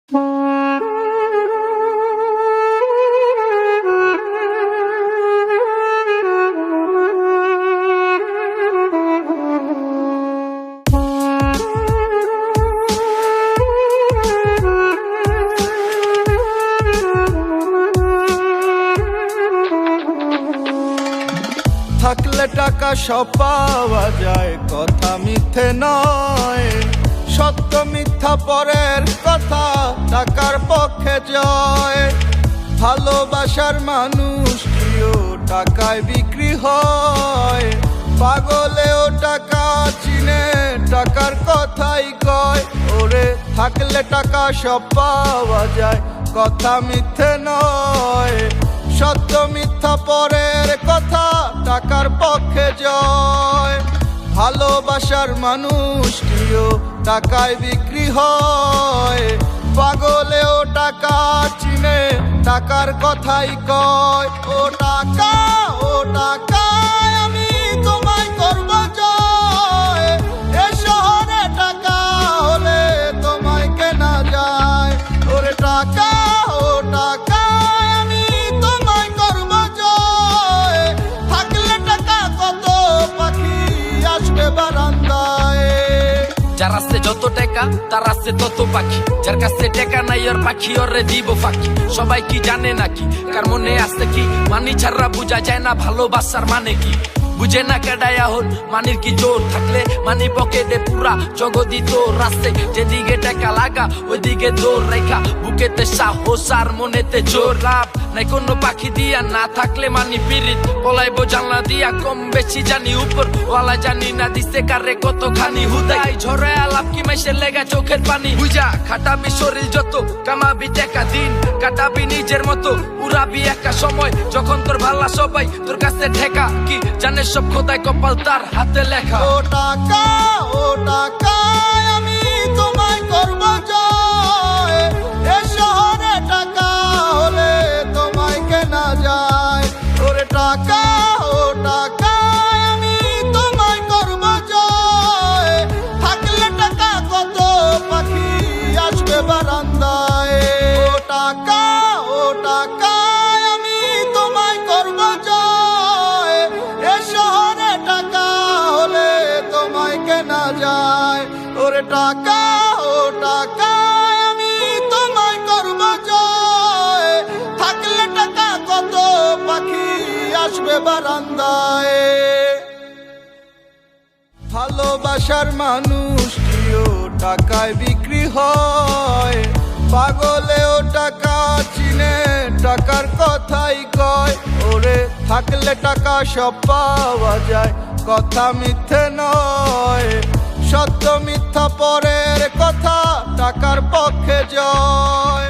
থাকলে টাকা সব পাওয়া যায়, কথা মিথ্যে নয়। সত্য মিথ্যা পরের কথা, টাকার পক্ষে জয়। ভালোবাসার মানুষটিও টাকায় বিক্রি হয়। পাগলেও টাকা চিনে, টাকার কথাই কয়। ওরে থাকলে টাকা সব পাওয়া যায়, কথা মিথ্যে নয়। সত্য মিথ্যা পরের কথা, টাকার পক্ষে জয়। ভালোবাসার মানুষটিও টাকায় বিক্রি হয়। পাগলেও টাকা চিনে, টাকার কথাই কয়। ও টাকা, ও টাকা, আমি তোমায় করব জয়। এ শহরে টাকা হলে তোমায় কেনা যায়। ওরে টাকা, ও টাকা, আমি তোমায় করব জয়। থাকলে টাকা কত পাখি আসবে বারান্দায়। যার আছে যত টাকা তার আছে তত পাখি, যার কাছে টাকা নাই ওর পাখি ওরে দিব ফাঁকি। সবাই কি জানে নাকি, কার মনে আছে কি, মানি ছাড়া বুঝা যায় না ভালোবাসার মানে কি। বুঝে না কেডায় এখন মানির কি জোর, থাকলে মানি পকেটে পুরা জগদি তোর। রাস্তে যেদিকে টাকা লাগা ওইদিকে দৌড় রেখা, বুকেতে সাহস আর মনেতে জোর। লাভ নাই কোনো পাখি দিয়া, না থাকলে মানি পিরিত। পলাইবো জানলা দিয়া, কম বেশি জানি উপর ওয়ালা জানি না দিছে কারে কতখানি। হুদাই ঝরে আলাপ কি মাইসের লেগা চোখের পানি। বুঝা খাটাবি শরীর যত, কামাবি টাকা দিন কাটাবি নিজের মতো। উড়াবি একা সময় যখন তোর ভালা সবাই তোর কাছে ঠেকা। কি জানে সব খোদাই কপাল তার হাতে লেখা। ও টাকা, ও টাকা, আমি তোমায় করব জয়। এ শহরে টাকা হলে তোমায় কেনা যায়। ওরে টাকা, ও টাকা, আমি তোমায় করব জয়। থাকলে টাকা কত পাখি আসবে বারান্দায়। ও টাকা, ও টাকা, আমি তোমায় করব জয়। এ শহরে টাকা হলে তোমায় কেনা যায়। ওরে টাকা, ও টাকা, আমি তোমায় করব জয়। থাকলে টাকা কত পাখি আসবে বারান্দায়। ভালোবাসার মানুষটিও টাকায় বিক্রি হয়। পাগলেও টাকা চিনে, টাকার কথাই কয়। ওরে থাকলে টাকা সব পাওয়া যায়, কথা মিথ্যে নয়। সত্য মিথ্যা পরের কথা, টাকার পক্ষে জয়।